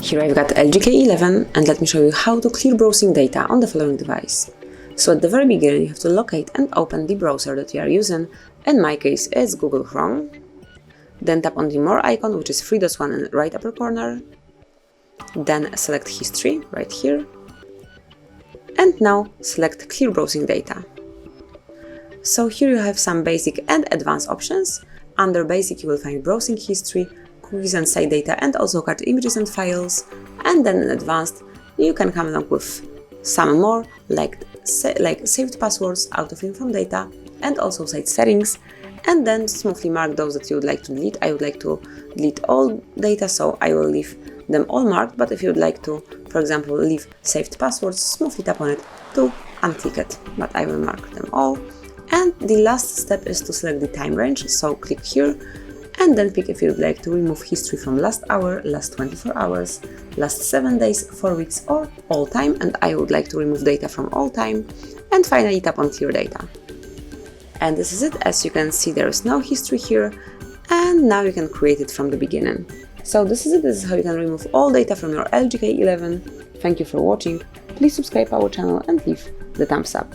Here I've got LG K11 and let me show you how to clear browsing data on the following device. So at the very beginning you have to locate and open the browser that you are using. In my case it's Google Chrome. Then tap on the More icon, which is 3 dots one in the right upper corner. Then select History right here. And now select Clear Browsing Data. So here you have some basic and advanced options. Under Basic you will find Browsing History, Cookies and Site Data, and also card images and files. And then in Advanced you can come along with some more like saved passwords, autofill from data, and also site settings. And then smoothly mark those that you would like to delete. I would like to delete all data, so I will leave them all marked, but if you would like to, for example, leave saved passwords, smoothly tap on it to unclick it, but I will mark them all. And the last step is to select the time range, so click here and then pick if you would like to remove history from last hour, last 24 hours, last 7 days, 4 weeks, or all time, and I would like to remove data from all time. And finally tap on Clear Data. And this is it. As you can see, there is no history here, and now you can create it from the beginning. So this is it. This is how you can remove all data from your LG K11. Thank you for watching. Please subscribe our channel and leave the thumbs up.